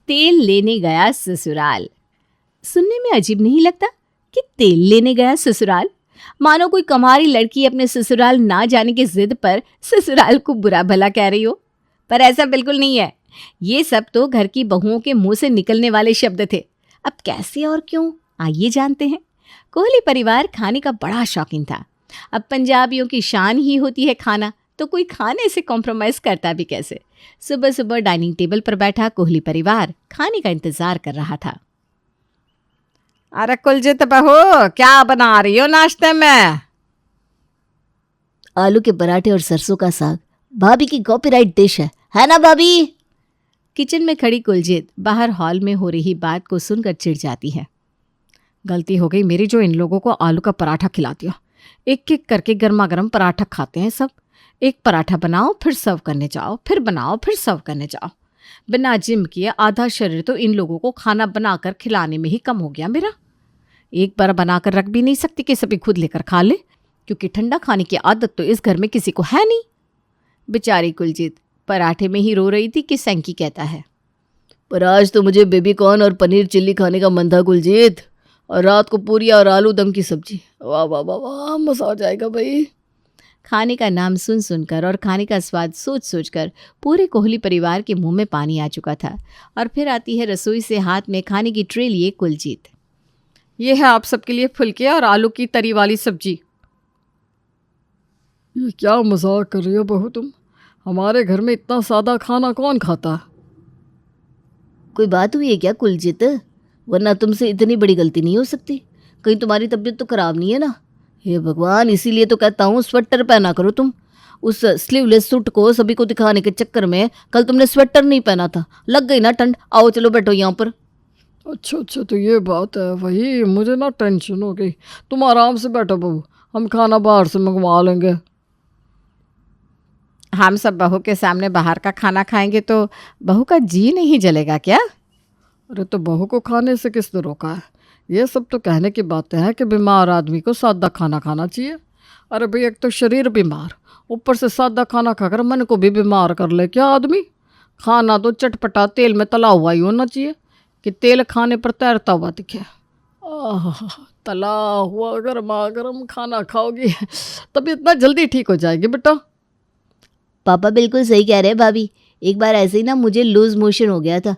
तेल लेने गया ससुराल। सुनने में अजीब नहीं लगता कि तेल लेने गया ससुराल? मानो कोई कमारी लड़की अपने ससुराल ना जाने की जिद पर ससुराल को बुरा भला कह रही हो। पर ऐसा बिल्कुल नहीं है। ये सब तो घर की बहुओं के मुंह से निकलने वाले शब्द थे। अब कैसे और क्यों, आइए जानते हैं। कोहली परिवार खाने का बड़ा शौकीन था। अब पंजाबियों की शान ही होती है खाना, तो कोई खाने से कॉम्प्रोमाइज़ करता भी कैसे। सुबह सुबह डाइनिंग टेबल पर बैठा कोहली परिवार खाने का इंतजार कर रहा था। अरे कुलजीत बहू, क्या बना रही हो नाश्ते में? आलू के पराठे और सरसों का साग भाभी की कॉपीराइट डिश है ना भाभी? किचन में खड़ी कुलजीत बाहर हॉल में हो रही बात को सुनकर चिढ़ जाती है। गलती हो गई मेरी जो इन लोगों को आलू का पराठा खिला दिया। एक एक करके गर्मा गर्म पराठा खाते हैं सब। एक पराठा बनाओ फिर सर्व करने जाओ, फिर बनाओ फिर सर्व करने जाओ। बिना जिम किए आधा शरीर तो इन लोगों को खाना बनाकर खिलाने में ही कम हो गया मेरा। एक बार बनाकर रख भी नहीं सकती कि सभी खुद लेकर खा ले, क्योंकि ठंडा खाने की आदत तो इस घर में किसी को है नहीं। बेचारी कुलजीत पराठे में ही रो रही थी कि सैंकी कहता है, पर आज तो मुझे बेबी कॉर्न और पनीर चिल्ली खाने का मन था कुलजीत, और रात को पूरी और आलू दम की सब्जी। वाह वाह वाह वाह, मजा आ जाएगा भाई। खाने का नाम सुन सुनकर और खाने का स्वाद सोच सोचकर पूरे कोहली परिवार के मुंह में पानी आ चुका था। और फिर आती है रसोई से हाथ में खाने की ट्रे लिए कुलजीत। ये है आप सबके लिए फुलके और आलू की तरी वाली सब्जी। ये क्या मजाक कर रही हो बहू तुम? हमारे घर में इतना सादा खाना कौन खाता है? कोई बात हुई है क्या कुलजीत? वरना तुमसे इतनी बड़ी गलती नहीं हो सकती। कहीं तुम्हारी तबीयत तो खराब नहीं है ना? हे भगवान, इसीलिए तो कहता हूँ स्वेटर पहना करो तुम। उस स्लीवलेस सूट को सभी को दिखाने के चक्कर में कल तुमने स्वेटर नहीं पहना था, लग गई ना ठंड। आओ चलो बैठो यहाँ पर। अच्छा अच्छा, तो ये बात है। वही मुझे ना टेंशन हो गई। तुम आराम से बैठो बहू, हम खाना बाहर से मंगवा लेंगे। हम सब बहू के सामने बाहर का खाना खाएंगे तो बहू का जी नहीं जलेगा क्या? अरे तो बहू को खाने से किसने रोका है? ये सब तो कहने की बातें हैं कि बीमार आदमी को सादा खाना खाना चाहिए। अरे भाई, एक तो शरीर बीमार, ऊपर से सादा खाना खाकर मन को भी बीमार कर ले क्या आदमी? खाना तो चटपटा तेल में तला हुआ ही होना चाहिए कि तेल खाने पर तैरता हुआ दिखे। तला हुआ गर्मा गर्म खाना खाओगी तभी इतना जल्दी ठीक हो जाएगी बेटा। पापा बिल्कुल सही कह रहे हैं भाभी। एक बार ऐसे ही ना मुझे लूज मोशन हो गया था।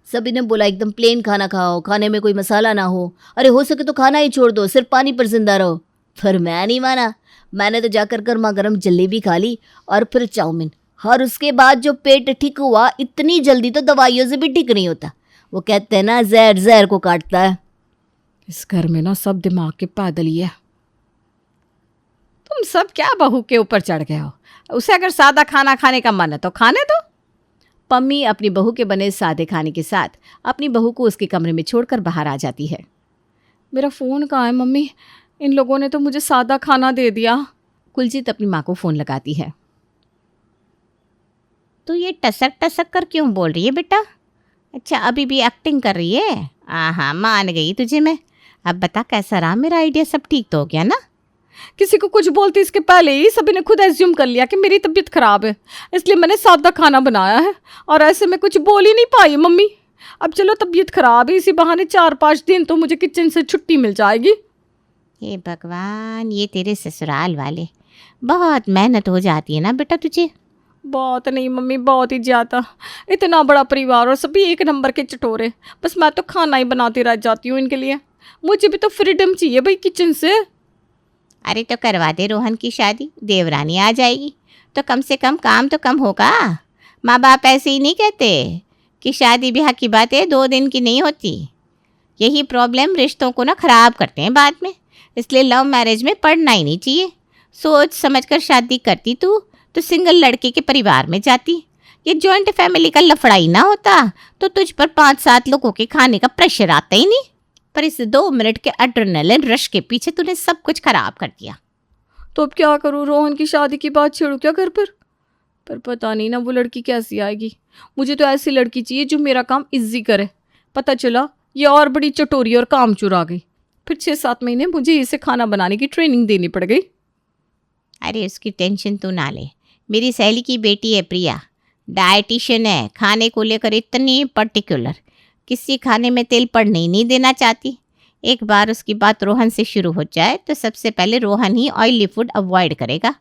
सभी ने बोला एकदम प्लेन खाना खाओ, खाने में कोई मसाला ना हो। अरे हो सके तो खाना ही छोड़ दो, सिर्फ पानी पर जिंदा रहो। पर मैं नहीं माना। मैंने तो जाकर गर्मा गर्म जलेबी खा ली और फिर चाउमीन। और उसके बाद जो पेट ठीक हुआ, इतनी जल्दी तो दवाइयों से भी ठीक नहीं होता। वो कहते हैं ना, जहर जहर को काटता है। इस घर में ना सब दिमाग के पैदल ही है। तुम सब क्या बहू के ऊपर चढ़ गए हो? उसे अगर सादा खाना खाने का मन है तो खाने दो। पम्मी अपनी बहू के बने सादे खाने के साथ अपनी बहू को उसके कमरे में छोड़कर बाहर आ जाती है। मेरा फ़ोन कहाँ है मम्मी? इन लोगों ने तो मुझे सादा खाना दे दिया। कुलजीत अपनी माँ को फ़ोन लगाती है। तो ये टसक टसक कर क्यों बोल रही है बेटा? अच्छा, अभी भी एक्टिंग कर रही है? हाँ, मान गई तुझे मैं। अब बता कैसा रहा मेरा आइडिया? सब ठीक तो हो गया ना? किसी को कुछ बोलती इसके पहले ही सभी ने खुद एज्यूम कर लिया कि मेरी तबीयत खराब है, इसलिए मैंने सादा खाना बनाया है। और ऐसे में कुछ बोल ही नहीं पाई मम्मी। अब चलो तबीयत खराब है, इसी बहाने 4-5 दिन तो मुझे किचन से छुट्टी मिल जाएगी। हे भगवान, ये तेरे ससुराल वाले, बहुत मेहनत हो जाती है ना बेटा तुझे। बहुत नहीं मम्मी, बहुत ही ज़्यादा। इतना बड़ा परिवार और सभी एक नंबर के चटोरे। बस मैं तो खाना ही बनाती रह जाती हूँ इनके लिए। मुझे भी तो फ्रीडम चाहिए भाई किचन से। अरे तो करवा दे रोहन की शादी, देवरानी आ जाएगी तो कम से कम काम तो कम होगा। माँ बाप ऐसे ही नहीं कहते कि शादी ब्याह की बातें 2 दिन की नहीं होती। यही प्रॉब्लम रिश्तों को ना ख़राब करते हैं बाद में। इसलिए लव मैरिज में पड़ना ही नहीं चाहिए। सोच समझ कर शादी करती तू तो सिंगल लड़के के परिवार में जाती। ये जॉइंट फैमिली का लफड़ा ही ना होता तो तुझ पर 5-7 लोगों के खाने का प्रेशर आता ही नहीं। पर इस 2 मिनट के एड्रेनलिन रश के पीछे तूने सब कुछ खराब कर दिया। तो अब क्या करूँ? रोहन की शादी की बात छेड़ू क्या घर पर? पता नहीं ना वो लड़की कैसी आएगी। मुझे तो ऐसी लड़की चाहिए जो मेरा काम इजी करे। पता चला ये और बड़ी चटोरी और काम चुरा गई। फिर 6-7 महीने मुझे इसे खाना बनाने की ट्रेनिंग देनी पड़ गई। अरे उसकी टेंशन तू ना ले। मेरी सहेली की बेटी है प्रिया, डाइटिशियन है, खाने को लेकर इतनी पर्टिकुलर, किसी खाने में तेल पड़ने ही नहीं देना चाहती। एक बार उसकी बात रोहन से शुरू हो जाए तो सबसे पहले रोहन ही ऑयली फूड अवॉइड करेगा।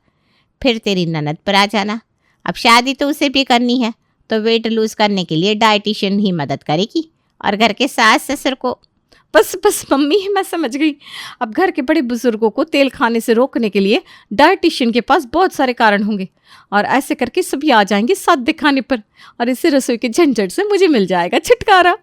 फिर तेरी ननद पर आ जाना। अब शादी तो उसे भी करनी है, तो वेट लूज करने के लिए डाइटिशियन ही मदद करेगी, और घर के सास ससुर को। बस बस मम्मी, मैं समझ गई। अब घर के बड़े बुजुर्गों को तेल खाने से रोकने के लिए डाइटिशियन के पास बहुत सारे कारण होंगे, और ऐसे करके सभी आ जाएंगे साथ दिखाने पर, और इससे रसोई के झंझट से मुझे मिल जाएगा छुटकारा।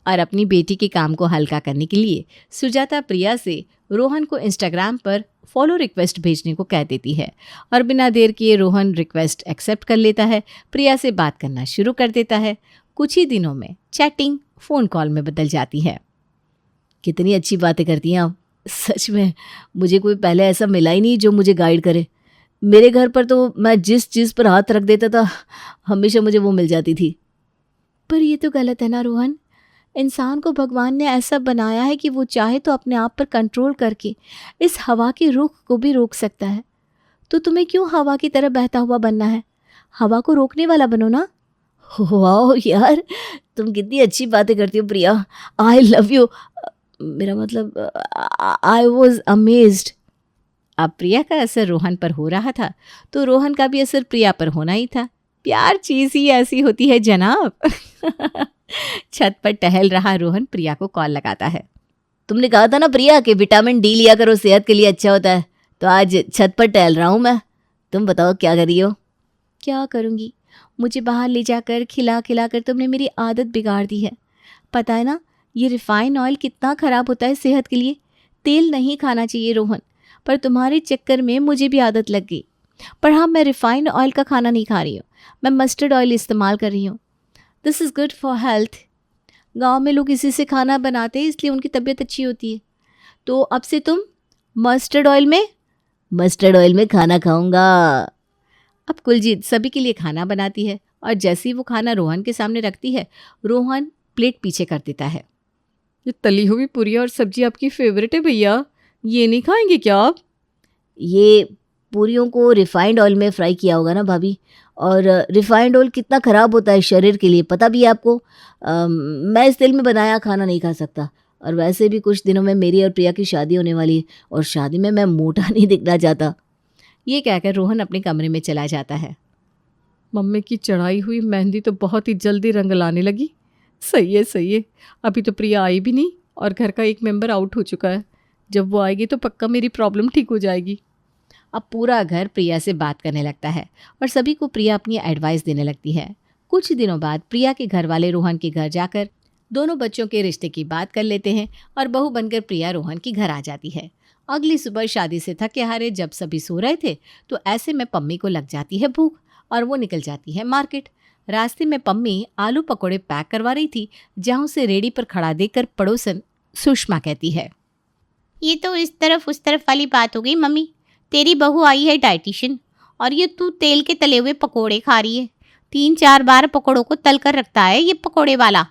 और अपनी बेटी के काम को हल्का करने के लिए सुजाता प्रिया से रोहन को इंस्टाग्राम पर फॉलो रिक्वेस्ट भेजने को कह देती है, और बिना देर किए रोहन रिक्वेस्ट एक्सेप्ट कर लेता है, प्रिया से बात करना शुरू कर देता है। कुछ ही दिनों में चैटिंग फ़ोन कॉल में बदल जाती है। कितनी अच्छी बातें करती हैं आप, सच में मुझे कोई पहले ऐसा मिला ही नहीं जो मुझे गाइड करे। मेरे घर पर तो मैं जिस चीज़ पर हाथ रख देता था हमेशा मुझे वो मिल जाती थी। पर ये तो गलत है ना रोहन। इंसान को भगवान ने ऐसा बनाया है कि वो चाहे तो अपने आप पर कंट्रोल करके इस हवा के रुख को भी रोक सकता है। तो तुम्हें क्यों हवा की तरह बहता हुआ बनना है? हवा को रोकने वाला बनो ना। वाह यार, तुम कितनी अच्छी बातें करती हो प्रिया। I love you. मेरा मतलब आई वॉज अमेज्ड। अब प्रिया का असर रोहन पर हो रहा था, तो रोहन का भी असर प्रिया पर होना ही था। प्यार चीज़ ही ऐसी होती है जनाब। छत पर टहल रहा रोहन प्रिया को कॉल लगाता है। तुमने कहा था ना प्रिया कि विटामिन डी लिया करो, सेहत के लिए अच्छा होता है, तो आज छत पर टहल रहा हूँ मैं। तुम बताओ क्या कर रही हो? क्या करूँगी, मुझे बाहर ले जाकर खिला खिला कर तुमने मेरी आदत बिगाड़ दी है। पता है ना ये रिफाइन ऑयल कितना ख़राब होता है सेहत के लिए। तेल नहीं खाना चाहिए रोहन, पर तुम्हारे चक्कर में मुझे भी आदत लग गई। पर हाँ, मैं रिफाइंड ऑयल का खाना नहीं खा रही हूँ, मैं मस्टर्ड ऑयल इस्तेमाल कर रही हूँ। This is good for health. गांव में लोग इसी से खाना बनाते हैं, इसलिए उनकी तबीयत अच्छी होती है। तो अब से तुम मस्टर्ड ऑयल में खाना खाऊंगा। अब कुलजीत सभी के लिए खाना बनाती है, और जैसे ही वो खाना रोहन के सामने रखती है, रोहन प्लेट पीछे कर देता है। ये तली हुई पूरी और सब्जी आपकी फेवरेट है भैया, ये नहीं खाएंगे क्या आप? ये पूरियों को रिफाइंड ऑयल में फ्राई किया होगा ना भाभी, और रिफाइंड ऑयल कितना ख़राब होता है शरीर के लिए, पता भी है आपको। मैं इस तेल में बनाया खाना नहीं खा सकता, और वैसे भी कुछ दिनों में मेरी और प्रिया की शादी होने वाली है, और शादी में मैं मोटा नहीं दिखना चाहता। ये कहकर रोहन अपने कमरे में चला जाता है। मम्मी की चढ़ाई हुई मेहंदी तो बहुत ही जल्दी रंग लाने लगी। सही है सही है, अभी तो प्रिया आई भी नहीं और घर का एक मेंबर आउट हो चुका है। जब वो आएगी तो पक्का मेरी प्रॉब्लम ठीक हो जाएगी। अब पूरा घर प्रिया से बात करने लगता है, और सभी को प्रिया अपनी एडवाइस देने लगती है। कुछ दिनों बाद प्रिया के घर वाले रोहन के घर जाकर दोनों बच्चों के रिश्ते की बात कर लेते हैं, और बहू बनकर प्रिया रोहन के घर आ जाती है। अगली सुबह शादी से थके हारे जब सभी सो रहे थे, तो ऐसे में पम्मी को लग जाती है भूख, और वो निकल जाती है मार्केट। रास्ते में पम्मी आलू पकौड़े पैक करवा रही थी, जहाँ उसे रेडी पर खड़ा देखकर पड़ोसन सुषमा कहती है, ये तो इस तरफ उस तरफ वाली बात हो गई मम्मी। तेरी बहू आई है डाइटिशियन, और ये तू तेल के तले हुए पकोड़े खा रही है। 3-4 बार पकोड़ों को तल कर रखता है ये पकोड़े वाला।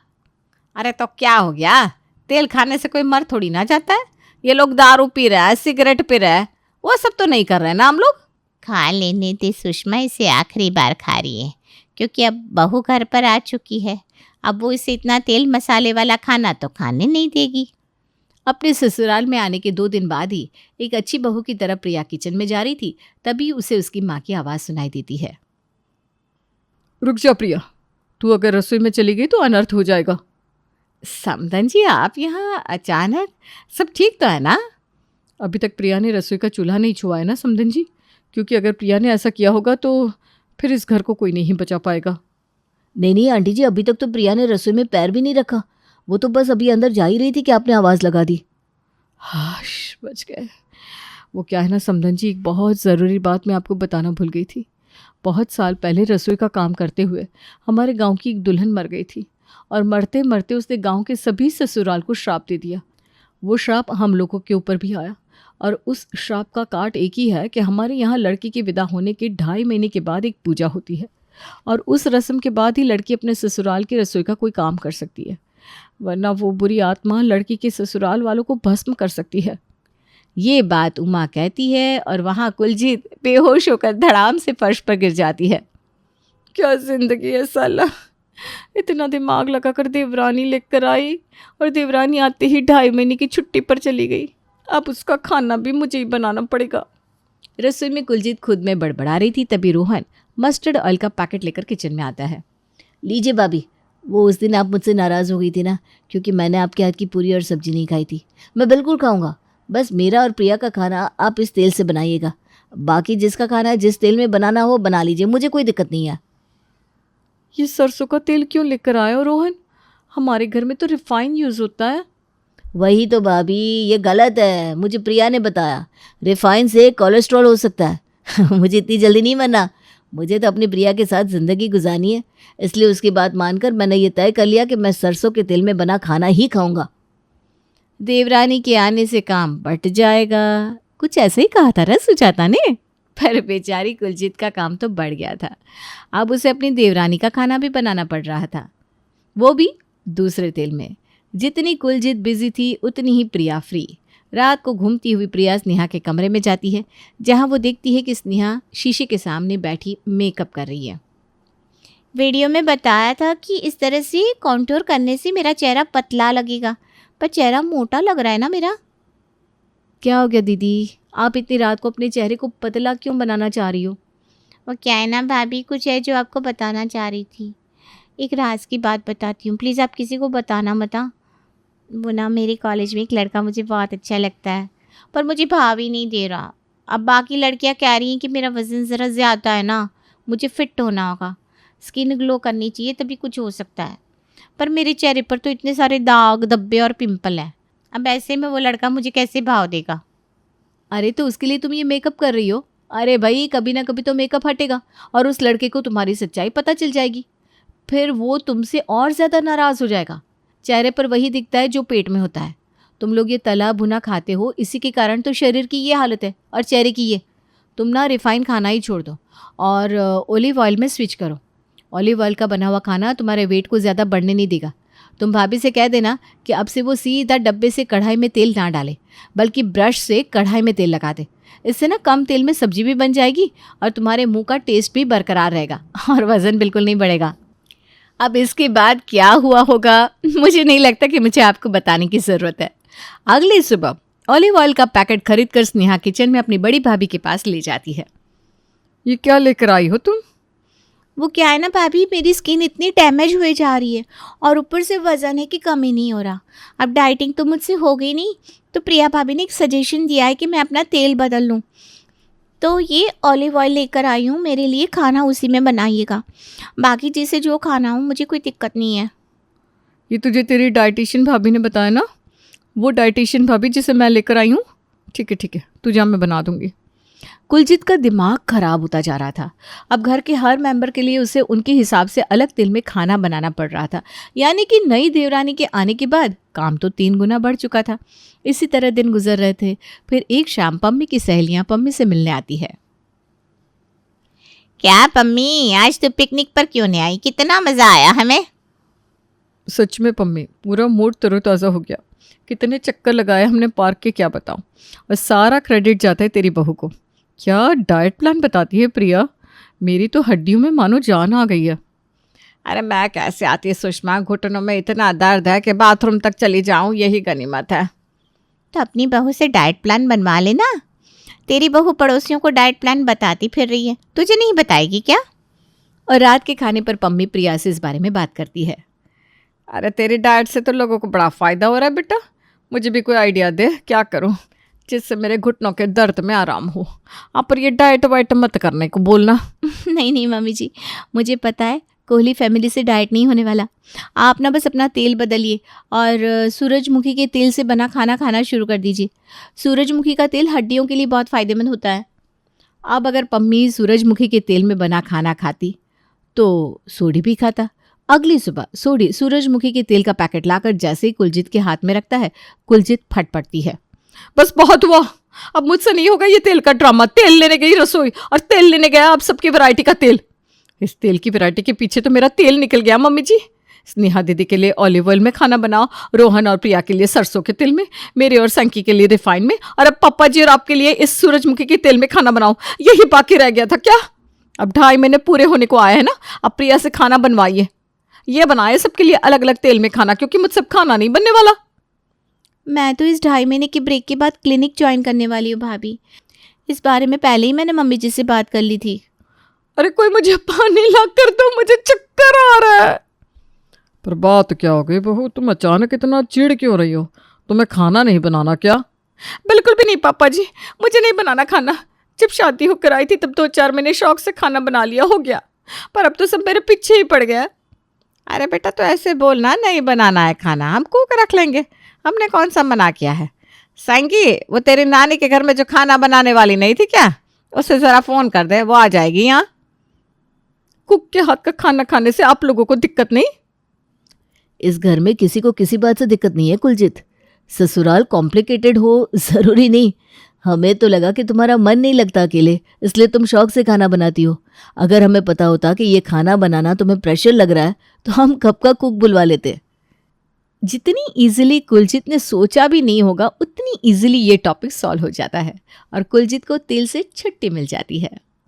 अरे तो क्या हो गया, तेल खाने से कोई मर थोड़ी ना जाता है। ये लोग दारू पी रहा है, सिगरेट पी रहा है, वो सब तो नहीं कर रहे ना हम लोग। खा लेने दे सुषमा, इसे आखिरी बार खा रही है, क्योंकि अब बहू घर पर आ चुकी है। अब वो इसे इतना तेल मसाले वाला खाना तो खाने नहीं देगी। अपने ससुराल में आने के 2 दिन बाद ही एक अच्छी बहू की तरह प्रिया किचन में जा रही थी, तभी उसे उसकी माँ की आवाज़ सुनाई देती है। रुक जा प्रिया, तू अगर रसोई में चली गई तो अनर्थ हो जाएगा। समधन जी, आप यहाँ अचानक, सब ठीक तो है ना? अभी तक प्रिया ने रसोई का चूल्हा नहीं छुआ है ना समधन जी, क्योंकि अगर प्रिया ने ऐसा किया होगा तो फिर इस घर को कोई नहीं बचा पाएगा। नहीं आंटी जी, अभी तक तो प्रिया ने रसोई में पैर भी नहीं रखा। वो तो बस अभी अंदर जा ही रही थी कि आपने आवाज़ लगा दी। हाश, बच गए। वो क्या है ना समधन जी, एक बहुत ज़रूरी बात मैं आपको बताना भूल गई थी। बहुत साल पहले रसोई का काम करते हुए हमारे गांव की एक दुल्हन मर गई थी, और मरते मरते उसने गांव के सभी ससुराल को श्राप दे दिया। वो श्राप हम लोगों के ऊपर भी आया, और उस श्राप का काट एक ही है कि हमारे यहाँ लड़की के विदा होने के 2.5 महीने के बाद एक पूजा होती है, और उस रस्म के बाद ही लड़की अपने ससुराल की रसोई का कोई काम कर सकती है, वरना वो बुरी आत्मा लड़की के ससुराल वालों को भस्म कर सकती है। ये बात उमा कहती है, और वहाँ कुलजीत बेहोश होकर धड़ाम से फर्श पर गिर जाती है। क्या जिंदगी है साला। इतना दिमाग लगाकर देवरानी लेकर आई और देवरानी आते ही 2.5 महीने की छुट्टी पर चली गई। अब उसका खाना भी मुझे ही बनाना पड़ेगा। रसोई में कुलजीत खुद में बड़बड़ा रही थी, तभी रोहन मस्टर्ड ऑयल का पैकेट लेकर किचन में आता है। लीजिए भाभी, वो उस दिन आप मुझसे नाराज़ हो गई थी ना, क्योंकि मैंने आपके हाथ की पूरी और सब्जी नहीं खाई थी। मैं बिल्कुल खाऊंगा, बस मेरा और प्रिया का खाना आप इस तेल से बनाइएगा। बाकी जिसका खाना है जिस तेल में बनाना हो बना लीजिए, मुझे कोई दिक्कत नहीं है। ये सरसों का तेल क्यों लेकर आए हो रोहन? हमारे घर में तो रिफाइन यूज़ होता है। वही तो भाभी, ये गलत है, मुझे प्रिया ने बताया। रिफाइन से कोलेस्ट्रॉल हो सकता है। मुझे इतनी जल्दी नहीं मरना, मुझे तो अपनी प्रिया के साथ ज़िंदगी गुजारनी है। इसलिए उसकी बात मानकर मैंने ये तय कर लिया कि मैं सरसों के तेल में बना खाना ही खाऊंगा। देवरानी के आने से काम बट जाएगा, कुछ ऐसे ही कहा था ना सुजाता ने। पर बेचारी कुलजीत का काम तो बढ़ गया था। अब उसे अपनी देवरानी का खाना भी बनाना पड़ रहा था, वो भी दूसरे तेल में। जितनी कुलजीत बिजी थी उतनी ही प्रिया फ्री। रात को घूमती हुई प्रिया स्नेहा के कमरे में जाती है, जहां वो देखती है कि स्नेहा शीशे के सामने बैठी मेकअप कर रही है। वीडियो में बताया था कि इस तरह से कॉन्टूर करने से मेरा चेहरा पतला लगेगा, पर चेहरा मोटा लग रहा है ना मेरा। क्या हो गया दीदी, आप इतनी रात को अपने चेहरे को पतला क्यों बनाना चाह रही हो? वो क्या है ना भाभी, कुछ है जो आपको बताना चाह रही थी। एक राज की बात बताती हूँ, प्लीज़ आप किसी को बताना मत। वो ना मेरे कॉलेज में एक लड़का मुझे बहुत अच्छा लगता है, पर मुझे भाव ही नहीं दे रहा। अब बाकी लड़कियाँ कह रही हैं कि मेरा वज़न ज़रा ज़्यादा है ना, मुझे फिट होना होगा, स्किन ग्लो करनी चाहिए तभी कुछ हो सकता है। पर मेरे चेहरे पर तो इतने सारे दाग धब्बे और पिंपल हैं। अब ऐसे में वो लड़का मुझे कैसे भाव देगा? अरे तो उसके लिए तुम ये मेकअप कर रही हो। अरे भाई, कभी ना कभी तो मेकअप हटेगा और उस लड़के को तुम्हारी सच्चाई पता चल जाएगी। फिर वो तुमसे और ज़्यादा नाराज़ हो जाएगा। चेहरे पर वही दिखता है जो पेट में होता है। तुम लोग ये तला भुना खाते हो, इसी के कारण तो शरीर की ये हालत है और चेहरे की ये। तुम ना रिफाइन खाना ही छोड़ दो और ओलिव ऑयल में स्विच करो। ऑलिव ऑयल का बना हुआ खाना तुम्हारे वेट को ज़्यादा बढ़ने नहीं देगा। तुम भाभी से कह देना कि अब से वो सीधा डब्बे से कढ़ाई में तेल ना डाले, बल्कि ब्रश से कढ़ाई में तेल लगा दे। इससे ना कम तेल में सब्जी भी बन जाएगी और तुम्हारे मुंह का टेस्ट भी बरकरार रहेगा और वज़न बिल्कुल नहीं बढ़ेगा। अब इसके बाद क्या हुआ होगा मुझे नहीं लगता कि मुझे आपको बताने की ज़रूरत है। अगली सुबह ऑलिव ऑयल का पैकेट खरीद कर स्नेहा किचन में अपनी बड़ी भाभी के पास ले जाती है। ये क्या लेकर आई हो तुम? वो क्या है ना भाभी, मेरी स्किन इतनी डैमेज हुए जा रही है और ऊपर से वज़न है कि कम ही नहीं हो रहा। अब डाइटिंग तो मुझसे हो गई नहीं, तो प्रिया भाभी ने एक सजेशन दिया है कि मैं अपना तेल बदल लूँ। तो ये ऑलिव ऑयल लेकर आई हूँ मेरे लिए, खाना उसी में बनाइएगा। बाकी जिसे जो खाना हो मुझे कोई दिक्कत नहीं है। ये तुझे तेरी डाइटिशियन भाभी ने बताया ना? वो डाइटिशियन भाभी जिसे मैं लेकर आई हूँ? ठीक है, तू जा, मैं बना दूँगी। कुलजीत का दिमाग खराब होता जा रहा था। अब घर के हर मेंबर के लिए उसे उनके हिसाब से अलग तेल में खाना बनाना पड़ रहा था। यानी कि नई देवरानी के आने के बाद काम तो 3 गुना बढ़ चुका था। इसी तरह दिन गुजर रहे थे। फिर एक शाम पम्मी की सहेलियां पम्मी से मिलने आती है। क्या पम्मी, आज तो पिकनिक पर क्यों नहीं आई? कितना मज़ा आया हमें। सच में पम्मी, पूरा मूड तरोताज़ा हो गया। कितने चक्कर लगाए हमने पार्क के, क्या बताऊँ। और सारा क्रेडिट जाता है तेरी बहू को। क्या डाइट प्लान बताती है प्रिया, मेरी तो हड्डियों में मानो जान आ गई है। अरे मैं कैसे आती है सुषमा, घुटनों में इतना दर्द है कि बाथरूम तक चली जाऊं, यही गनीमत है। तो अपनी बहू से डाइट प्लान बनवा लेना। तेरी बहू पड़ोसियों को डाइट प्लान बताती फिर रही है, तुझे नहीं बताएगी क्या? और रात के खाने पर पम्मी प्रिया से इस बारे में बात करती है। अरे तेरी डाइट से तो लोगों को बड़ा फ़ायदा हो रहा है बेटा, मुझे भी कोई आइडिया दे, क्या करूं जिससे मेरे घुटनों के दर्द में आराम हो। आप पर ये डाइट वाइट मत करने को बोलना। नहीं मम्मी जी, मुझे पता है कोहली फैमिली से डाइट नहीं होने वाला। आप ना बस अपना तेल बदलिए और सूरजमुखी के तेल से बना खाना खाना शुरू कर दीजिए। सूरजमुखी का तेल हड्डियों के लिए बहुत फ़ायदेमंद होता है। अब अगर पम्मी सूरजमुखी के तेल में बना खाना खाती तो सोडी भी खाता। अगली सुबह सोडी सूरजमुखी के तेल का पैकेट लाकर जैसे ही कुलजीत के हाथ में रखता है, कुलजीत फट पड़ती है। बस बहुत हुआ, अब मुझसे नहीं होगा ये तेल का ड्रामा। तेल लेने गई रसोई और तेल लेने गया आप सबकी वैरायटी का तेल। इस तेल की वैरायटी के पीछे तो मेरा तेल निकल गया मम्मी जी। स्नेहा दीदी के लिए ऑलिव ऑयल में खाना बनाओ, रोहन और प्रिया के लिए सरसों के तेल में, मेरे और संकी के लिए रिफाइन में, और अब पापा जी और आपके लिए इस सूरजमुखी के तेल में खाना बनाओ। यही बाकी रह गया था क्या? अब 2.5 महीने पूरे होने को आए हैं ना, अब प्रिया से खाना बनवाइए। ये बनाए सबके लिए अलग अलग तेल में खाना, क्योंकि मुझसे अब खाना नहीं बनने वाला। मैं तो इस 2.5 महीने के ब्रेक के बाद क्लिनिक ज्वाइन करने वाली हूँ भाभी। इस बारे में पहले ही मैंने मम्मी जी से बात कर ली थी। अरे कोई मुझे पानी ला कर दो, मुझे चक्कर आ रहा है। पर बात क्या हो गई बहू, तुम अचानक इतना चिढ़ क्यों रही हो? तुम्हें खाना नहीं बनाना क्या? बिल्कुल भी नहीं पापा जी, मुझे नहीं बनाना खाना। जब शादी होकर आई थी तब 2-4 महीने शौक से खाना बना लिया, हो गया। पर अब तो सब मेरे पीछे ही पड़ गया। अरे बेटा तो ऐसे बोलना, नहीं बनाना है खाना, हम कुक रख लेंगे। हमने कौन सा मना किया है। संगी, वो तेरी नानी के घर में जो खाना बनाने वाली नहीं थी क्या, उसे ज़रा फ़ोन कर दे, वो आ जाएगी यहाँ। कुक के हाथ का खाना खाने से आप लोगों को दिक्कत नहीं? इस घर में किसी को किसी बात से दिक्कत नहीं है कुलजीत। ससुराल कॉम्प्लिकेटेड हो ज़रूरी नहीं। हमें तो लगा कि तुम्हारा मन नहीं लगता अकेले, इसलिए तुम शौक से खाना बनाती हो। अगर हमें पता होता कि ये खाना बनाना तुम्हें प्रेशर लग रहा है तो हम कब का कुक बुलवा लेते। जितनी इजीली कुलजीत ने सोचा भी नहीं होगा, उतनी इजीली ये टॉपिक सॉल्व हो जाता है और कुलजीत को तिल से छुट्टी मिल जाती है।